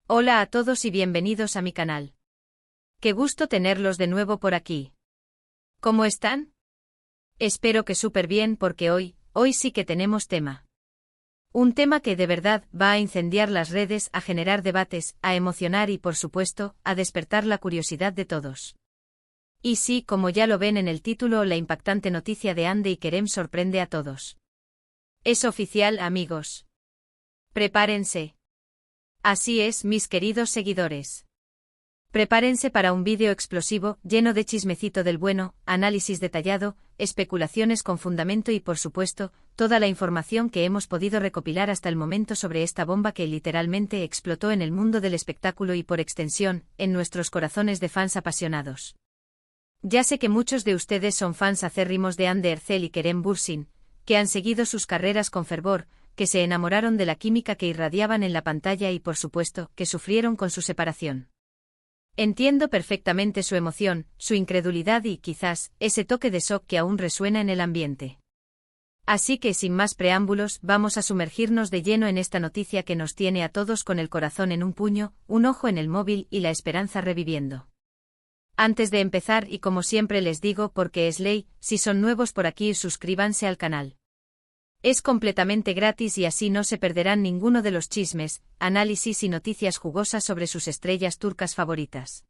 Hola a todos y bienvenidos a mi canal. Qué gusto tenerlos de nuevo por aquí. ¿Cómo están? Espero que súper bien porque hoy sí que tenemos tema. Un tema que de verdad va a incendiar las redes, a generar debates, a emocionar y por supuesto, a despertar la curiosidad de todos. Y sí, como ya lo ven en el título, la impactante noticia de Hande y Kerem sorprende a todos. Es oficial, amigos. Prepárense. Así es, mis queridos seguidores. Prepárense para un vídeo explosivo, lleno de chismecito del bueno, análisis detallado, especulaciones con fundamento y por supuesto, toda la información que hemos podido recopilar hasta el momento sobre esta bomba que literalmente explotó en el mundo del espectáculo y por extensión, en nuestros corazones de fans apasionados. Ya sé que muchos de ustedes son fans acérrimos de Hande Erçel y Kerem Bürsin, que han seguido sus carreras con fervor, que se enamoraron de la química que irradiaban en la pantalla y por supuesto, que sufrieron con su separación. Entiendo perfectamente su emoción, su incredulidad y, quizás, ese toque de shock que aún resuena en el ambiente. Así que, sin más preámbulos, vamos a sumergirnos de lleno en esta noticia que nos tiene a todos con el corazón en un puño, un ojo en el móvil y la esperanza reviviendo. Antes de empezar, y como siempre les digo porque es ley, si son nuevos por aquí, suscríbanse al canal. Es completamente gratis y así no se perderán ninguno de los chismes, análisis y noticias jugosas sobre sus estrellas turcas favoritas.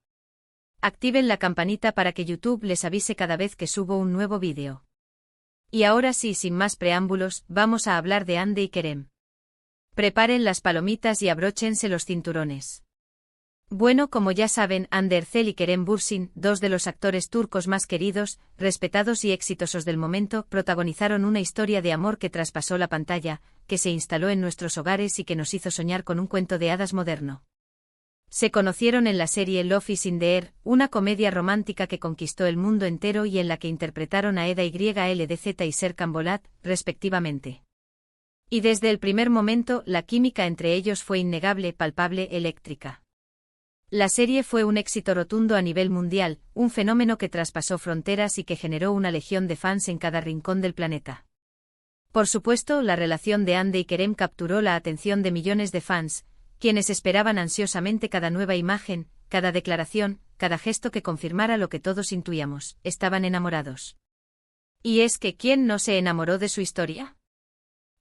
Activen la campanita para que YouTube les avise cada vez que subo un nuevo vídeo. Y ahora sí, sin más preámbulos, vamos a hablar de Hande y Kerem. Preparen las palomitas y abróchense los cinturones. Bueno, como ya saben, Hande Erçel y Kerem Bürsin, dos de los actores turcos más queridos, respetados y exitosos del momento, protagonizaron una historia de amor que traspasó la pantalla, que se instaló en nuestros hogares y que nos hizo soñar con un cuento de hadas moderno. Se conocieron en la serie Love is in the Air, una comedia romántica que conquistó el mundo entero y en la que interpretaron a Eda YLDZ y Serkan Bolat, respectivamente. Y desde el primer momento, la química entre ellos fue innegable, palpable, eléctrica. La serie fue un éxito rotundo a nivel mundial, un fenómeno que traspasó fronteras y que generó una legión de fans en cada rincón del planeta. Por supuesto, la relación de Hande y Kerem capturó la atención de millones de fans, quienes esperaban ansiosamente cada nueva imagen, cada declaración, cada gesto que confirmara lo que todos intuíamos: estaban enamorados. ¿Y es que quién no se enamoró de su historia?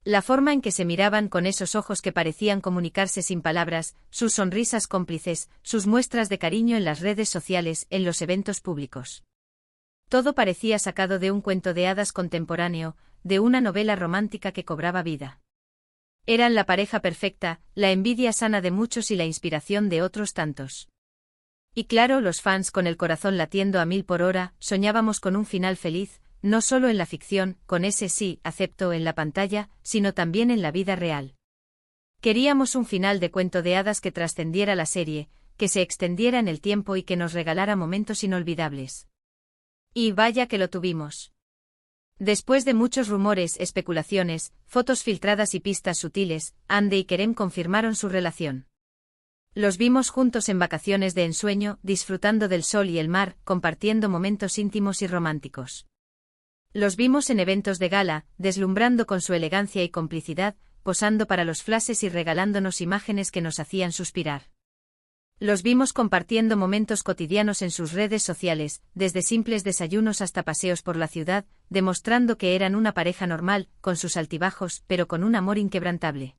La forma en que se miraban con esos ojos que parecían comunicarse sin palabras, sus sonrisas cómplices, sus muestras de cariño en las redes sociales, en los eventos públicos. Todo parecía sacado de un cuento de hadas contemporáneo, de una novela romántica que cobraba vida. Eran la pareja perfecta, la envidia sana de muchos y la inspiración de otros tantos. Y claro, los fans con el corazón latiendo a 1000 por hora, soñábamos con un final feliz, no solo en la ficción, con ese sí, acepto en la pantalla, sino también en la vida real. Queríamos un final de cuento de hadas que trascendiera la serie, que se extendiera en el tiempo y que nos regalara momentos inolvidables. Y vaya que lo tuvimos. Después de muchos rumores, especulaciones, fotos filtradas y pistas sutiles, Hande y Kerem confirmaron su relación. Los vimos juntos en vacaciones de ensueño, disfrutando del sol y el mar, compartiendo momentos íntimos y románticos. Los vimos en eventos de gala, deslumbrando con su elegancia y complicidad, posando para los flashes y regalándonos imágenes que nos hacían suspirar. Los vimos compartiendo momentos cotidianos en sus redes sociales, desde simples desayunos hasta paseos por la ciudad, demostrando que eran una pareja normal, con sus altibajos, pero con un amor inquebrantable.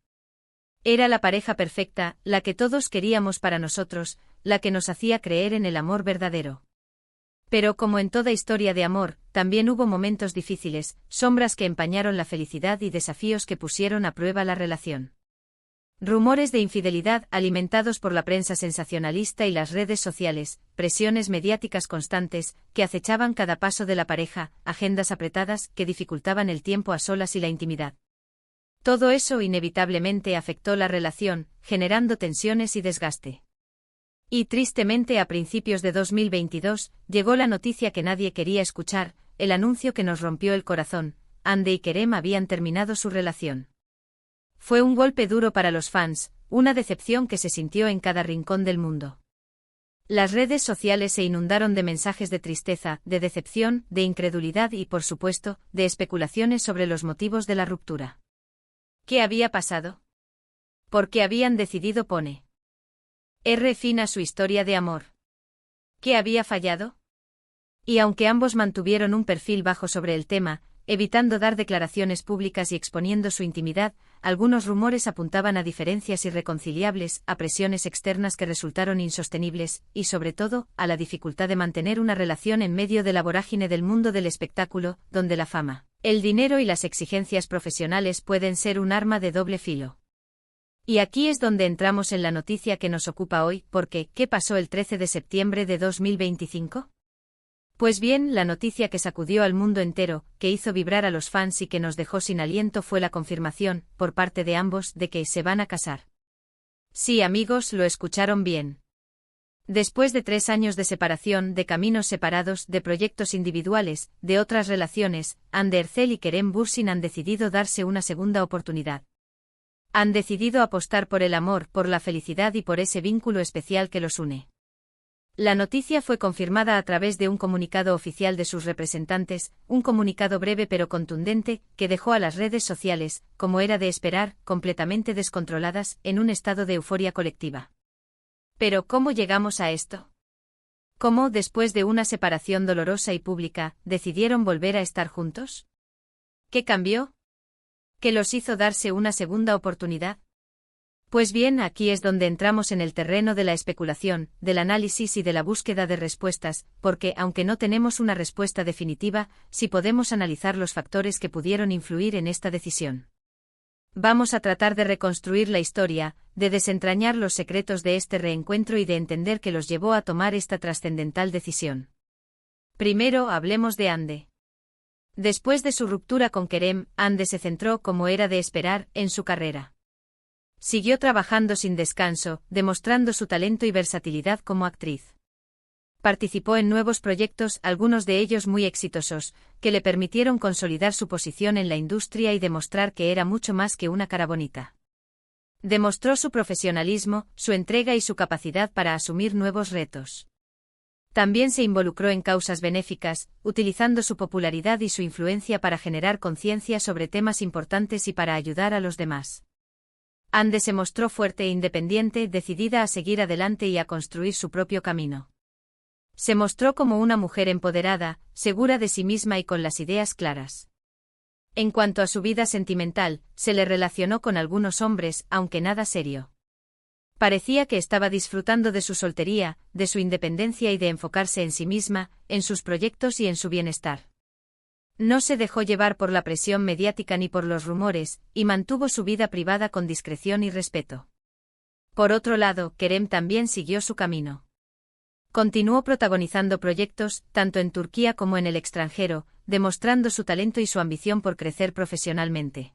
Era la pareja perfecta, la que todos queríamos para nosotros, la que nos hacía creer en el amor verdadero. Pero como en toda historia de amor, también hubo momentos difíciles, sombras que empañaron la felicidad y desafíos que pusieron a prueba la relación. Rumores de infidelidad alimentados por la prensa sensacionalista y las redes sociales, presiones mediáticas constantes que acechaban cada paso de la pareja, agendas apretadas que dificultaban el tiempo a solas y la intimidad. Todo eso inevitablemente afectó la relación, generando tensiones y desgaste. Y tristemente a principios de 2022, llegó la noticia que nadie quería escuchar, el anuncio que nos rompió el corazón: Hande y Kerem habían terminado su relación. Fue un golpe duro para los fans, una decepción que se sintió en cada rincón del mundo. Las redes sociales se inundaron de mensajes de tristeza, de decepción, de incredulidad y, por supuesto, de especulaciones sobre los motivos de la ruptura. ¿Qué había pasado? ¿Por qué habían decidido pone? Fin a su historia de amor. ¿Qué había fallado? Y aunque ambos mantuvieron un perfil bajo sobre el tema, evitando dar declaraciones públicas y exponiendo su intimidad, algunos rumores apuntaban a diferencias irreconciliables, a presiones externas que resultaron insostenibles, y sobre todo, a la dificultad de mantener una relación en medio de la vorágine del mundo del espectáculo, donde la fama, el dinero y las exigencias profesionales pueden ser un arma de doble filo. Y aquí es donde entramos en la noticia que nos ocupa hoy, porque, ¿qué pasó el 13 de septiembre de 2025? Pues bien, la noticia que sacudió al mundo entero, que hizo vibrar a los fans y que nos dejó sin aliento fue la confirmación, por parte de ambos, de que se van a casar. Sí, amigos, lo escucharon bien. Después de 3 años de separación, de caminos separados, de proyectos individuales, de otras relaciones, Hande Erçel y Kerem Bürsin han decidido darse una segunda oportunidad. Han decidido apostar por el amor, por la felicidad y por ese vínculo especial que los une. La noticia fue confirmada a través de un comunicado oficial de sus representantes, un comunicado breve pero contundente, que dejó a las redes sociales, como era de esperar, completamente descontroladas, en un estado de euforia colectiva. Pero ¿cómo llegamos a esto? ¿Cómo, después de una separación dolorosa y pública, decidieron volver a estar juntos? ¿Qué cambió? ¿Qué los hizo darse una segunda oportunidad? Pues bien, aquí es donde entramos en el terreno de la especulación, del análisis y de la búsqueda de respuestas, porque, aunque no tenemos una respuesta definitiva, sí podemos analizar los factores que pudieron influir en esta decisión. Vamos a tratar de reconstruir la historia, de desentrañar los secretos de este reencuentro y de entender qué los llevó a tomar esta trascendental decisión. Primero, hablemos de Hande. Después de su ruptura con Kerem, Hande se centró, como era de esperar, en su carrera. Siguió trabajando sin descanso, demostrando su talento y versatilidad como actriz. Participó en nuevos proyectos, algunos de ellos muy exitosos, que le permitieron consolidar su posición en la industria y demostrar que era mucho más que una cara bonita. Demostró su profesionalismo, su entrega y su capacidad para asumir nuevos retos. También se involucró en causas benéficas, utilizando su popularidad y su influencia para generar conciencia sobre temas importantes y para ayudar a los demás. Hande se mostró fuerte e independiente, decidida a seguir adelante y a construir su propio camino. Se mostró como una mujer empoderada, segura de sí misma y con las ideas claras. En cuanto a su vida sentimental, se le relacionó con algunos hombres, aunque nada serio. Parecía que estaba disfrutando de su soltería, de su independencia y de enfocarse en sí misma, en sus proyectos y en su bienestar. No se dejó llevar por la presión mediática ni por los rumores, y mantuvo su vida privada con discreción y respeto. Por otro lado, Kerem también siguió su camino. Continuó protagonizando proyectos, tanto en Turquía como en el extranjero, demostrando su talento y su ambición por crecer profesionalmente.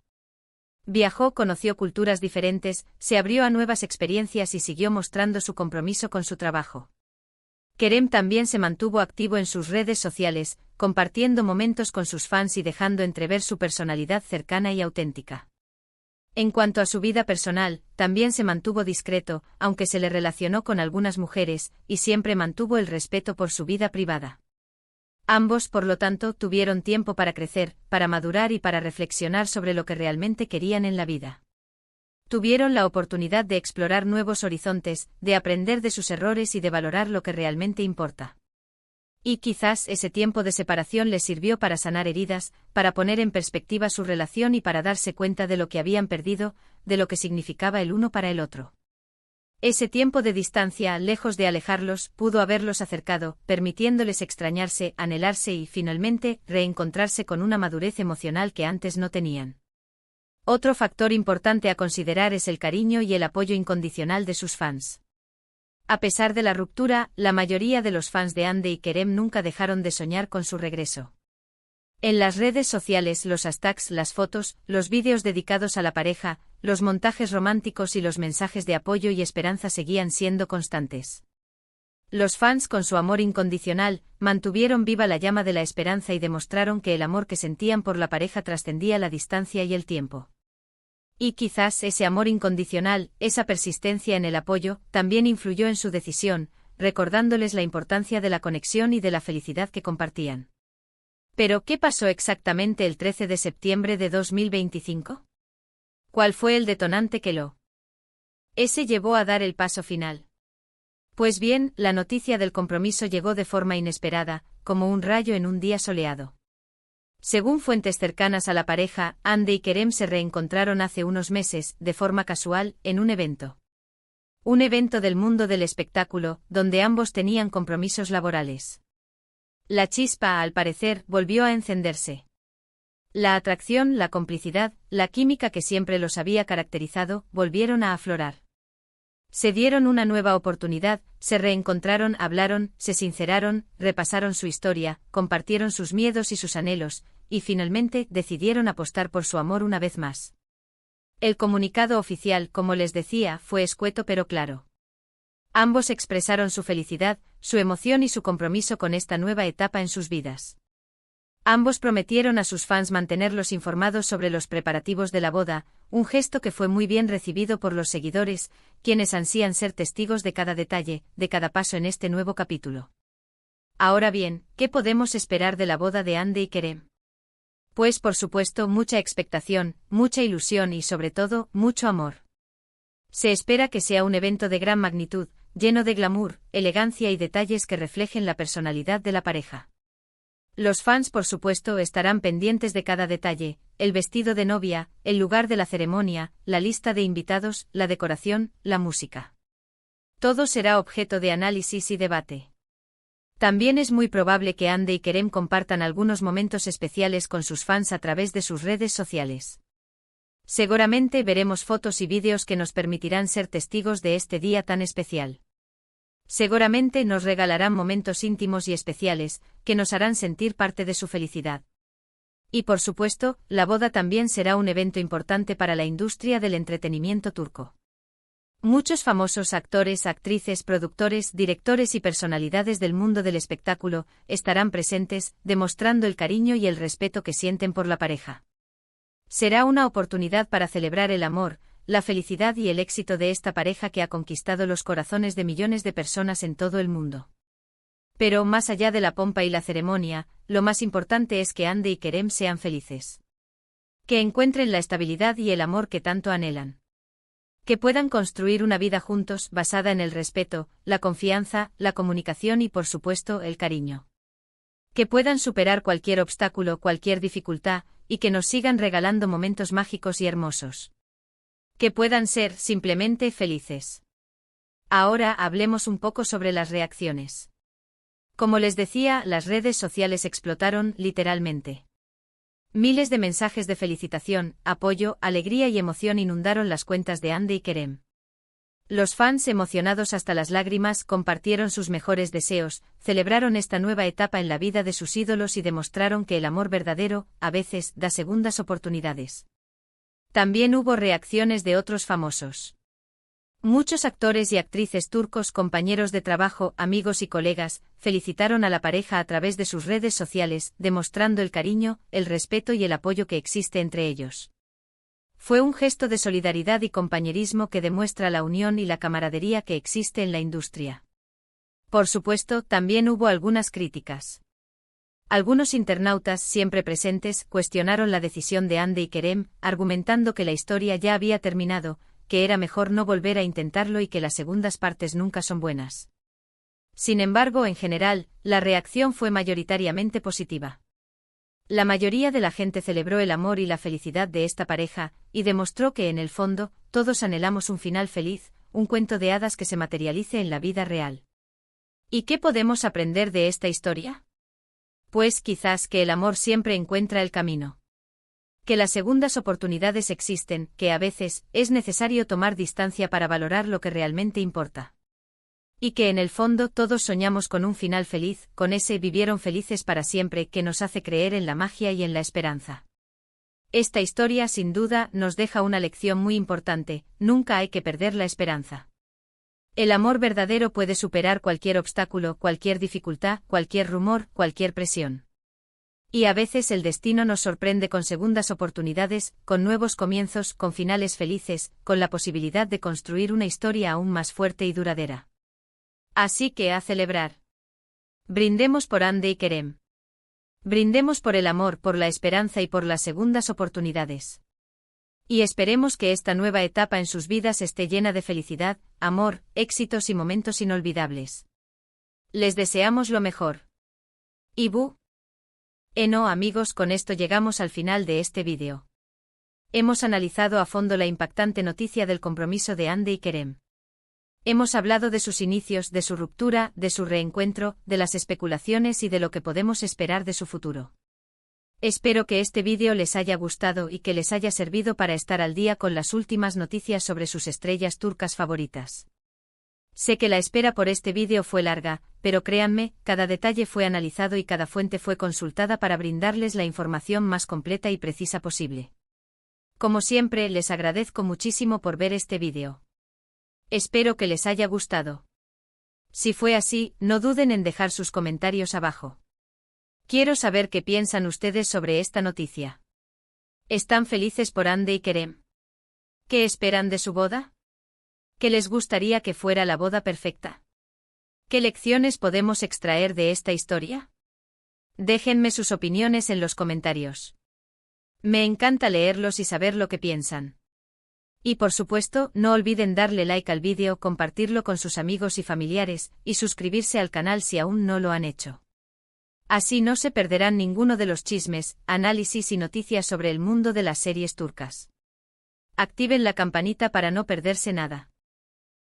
Viajó, conoció culturas diferentes, se abrió a nuevas experiencias y siguió mostrando su compromiso con su trabajo. Kerem también se mantuvo activo en sus redes sociales, compartiendo momentos con sus fans y dejando entrever su personalidad cercana y auténtica. En cuanto a su vida personal, también se mantuvo discreto, aunque se le relacionó con algunas mujeres, y siempre mantuvo el respeto por su vida privada. Ambos, por lo tanto, tuvieron tiempo para crecer, para madurar y para reflexionar sobre lo que realmente querían en la vida. Tuvieron la oportunidad de explorar nuevos horizontes, de aprender de sus errores y de valorar lo que realmente importa. Y quizás ese tiempo de separación les sirvió para sanar heridas, para poner en perspectiva su relación y para darse cuenta de lo que habían perdido, de lo que significaba el uno para el otro. Ese tiempo de distancia, lejos de alejarlos, pudo haberlos acercado, permitiéndoles extrañarse, anhelarse y, finalmente, reencontrarse con una madurez emocional que antes no tenían. Otro factor importante a considerar es el cariño y el apoyo incondicional de sus fans. A pesar de la ruptura, la mayoría de los fans de Hande y Kerem nunca dejaron de soñar con su regreso. En las redes sociales, los hashtags, las fotos, los vídeos dedicados a la pareja, los montajes románticos y los mensajes de apoyo y esperanza seguían siendo constantes. Los fans, con su amor incondicional, mantuvieron viva la llama de la esperanza y demostraron que el amor que sentían por la pareja trascendía la distancia y el tiempo. Y quizás ese amor incondicional, esa persistencia en el apoyo, también influyó en su decisión, recordándoles la importancia de la conexión y de la felicidad que compartían. Pero, ¿qué pasó exactamente el 13 de septiembre de 2025? ¿Cuál fue el detonante que ese llevó a dar el paso final? Pues bien, la noticia del compromiso llegó de forma inesperada, como un rayo en un día soleado. Según fuentes cercanas a la pareja, Hande y Kerem se reencontraron hace unos meses, de forma casual, en un evento. Un evento del mundo del espectáculo, donde ambos tenían compromisos laborales. La chispa, al parecer, volvió a encenderse. La atracción, la complicidad, la química que siempre los había caracterizado, volvieron a aflorar. Se dieron una nueva oportunidad, se reencontraron, hablaron, se sinceraron, repasaron su historia, compartieron sus miedos y sus anhelos, y finalmente decidieron apostar por su amor una vez más. El comunicado oficial, como les decía, fue escueto pero claro. Ambos expresaron su felicidad, su emoción y su compromiso con esta nueva etapa en sus vidas. Ambos prometieron a sus fans mantenerlos informados sobre los preparativos de la boda, un gesto que fue muy bien recibido por los seguidores, quienes ansían ser testigos de cada detalle, de cada paso en este nuevo capítulo. Ahora bien, ¿qué podemos esperar de la boda de Hande y Kerem? Pues por supuesto mucha expectación, mucha ilusión y sobre todo, mucho amor. Se espera que sea un evento de gran magnitud, lleno de glamour, elegancia y detalles que reflejen la personalidad de la pareja. Los fans por supuesto estarán pendientes de cada detalle, el vestido de novia, el lugar de la ceremonia, la lista de invitados, la decoración, la música. Todo será objeto de análisis y debate. También es muy probable que Hande y Kerem compartan algunos momentos especiales con sus fans a través de sus redes sociales. Seguramente veremos fotos y vídeos que nos permitirán ser testigos de este día tan especial. Seguramente nos regalarán momentos íntimos y especiales, que nos harán sentir parte de su felicidad. Y por supuesto, la boda también será un evento importante para la industria del entretenimiento turco. Muchos famosos actores, actrices, productores, directores y personalidades del mundo del espectáculo estarán presentes, demostrando el cariño y el respeto que sienten por la pareja. Será una oportunidad para celebrar el amor, la felicidad y el éxito de esta pareja que ha conquistado los corazones de millones de personas en todo el mundo. Pero más allá de la pompa y la ceremonia, lo más importante es que Hande y Kerem sean felices. Que encuentren la estabilidad y el amor que tanto anhelan. Que puedan construir una vida juntos basada en el respeto, la confianza, la comunicación y por supuesto el cariño. Que puedan superar cualquier obstáculo, cualquier dificultad, y que nos sigan regalando momentos mágicos y hermosos. Que puedan ser simplemente felices. Ahora hablemos un poco sobre las reacciones. Como les decía, las redes sociales explotaron, literalmente. Miles de mensajes de felicitación, apoyo, alegría y emoción inundaron las cuentas de Hande y Kerem. Los fans, emocionados hasta las lágrimas, compartieron sus mejores deseos, celebraron esta nueva etapa en la vida de sus ídolos y demostraron que el amor verdadero, a veces, da segundas oportunidades. También hubo reacciones de otros famosos. Muchos actores y actrices turcos, compañeros de trabajo, amigos y colegas, felicitaron a la pareja a través de sus redes sociales, demostrando el cariño, el respeto y el apoyo que existe entre ellos. Fue un gesto de solidaridad y compañerismo que demuestra la unión y la camaradería que existe en la industria. Por supuesto, también hubo algunas críticas. Algunos internautas, siempre presentes, cuestionaron la decisión de Hande y Kerem, argumentando que la historia ya había terminado, que era mejor no volver a intentarlo y que las segundas partes nunca son buenas. Sin embargo, en general, la reacción fue mayoritariamente positiva. La mayoría de la gente celebró el amor y la felicidad de esta pareja, y demostró que en el fondo, todos anhelamos un final feliz, un cuento de hadas que se materialice en la vida real. ¿Y qué podemos aprender de esta historia? Pues quizás que el amor siempre encuentra el camino. Que las segundas oportunidades existen, que a veces es necesario tomar distancia para valorar lo que realmente importa. Y que en el fondo todos soñamos con un final feliz, con ese vivieron felices para siempre que nos hace creer en la magia y en la esperanza. Esta historia sin duda nos deja una lección muy importante, nunca hay que perder la esperanza. El amor verdadero puede superar cualquier obstáculo, cualquier dificultad, cualquier rumor, cualquier presión. Y a veces el destino nos sorprende con segundas oportunidades, con nuevos comienzos, con finales felices, con la posibilidad de construir una historia aún más fuerte y duradera. Así que a celebrar. Brindemos por Hande y Kerem. Brindemos por el amor, por la esperanza y por las segundas oportunidades. Y esperemos que esta nueva etapa en sus vidas esté llena de felicidad, amor, éxitos y momentos inolvidables. Les deseamos lo mejor. Ibu. No, amigos, con esto llegamos al final de este vídeo. Hemos analizado a fondo la impactante noticia del compromiso de Hande y Kerem. Hemos hablado de sus inicios, de su ruptura, de su reencuentro, de las especulaciones y de lo que podemos esperar de su futuro. Espero que este vídeo les haya gustado y que les haya servido para estar al día con las últimas noticias sobre sus estrellas turcas favoritas. Sé que la espera por este vídeo fue larga, pero créanme, cada detalle fue analizado y cada fuente fue consultada para brindarles la información más completa y precisa posible. Como siempre, les agradezco muchísimo por ver este vídeo. Espero que les haya gustado. Si fue así, no duden en dejar sus comentarios abajo. Quiero saber qué piensan ustedes sobre esta noticia. ¿Están felices por Hande y Kerem? ¿Qué esperan de su boda? ¿Qué les gustaría que fuera la boda perfecta? ¿Qué lecciones podemos extraer de esta historia? Déjenme sus opiniones en los comentarios. Me encanta leerlos y saber lo que piensan. Y por supuesto, no olviden darle like al vídeo, compartirlo con sus amigos y familiares, y suscribirse al canal si aún no lo han hecho. Así no se perderán ninguno de los chismes, análisis y noticias sobre el mundo de las series turcas. Activen la campanita para no perderse nada.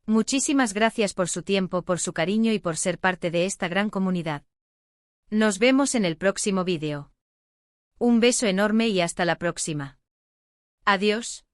Muchísimas gracias por su tiempo, por su cariño y por ser parte de esta gran comunidad. Nos vemos en el próximo vídeo. Un beso enorme y hasta la próxima. Adiós.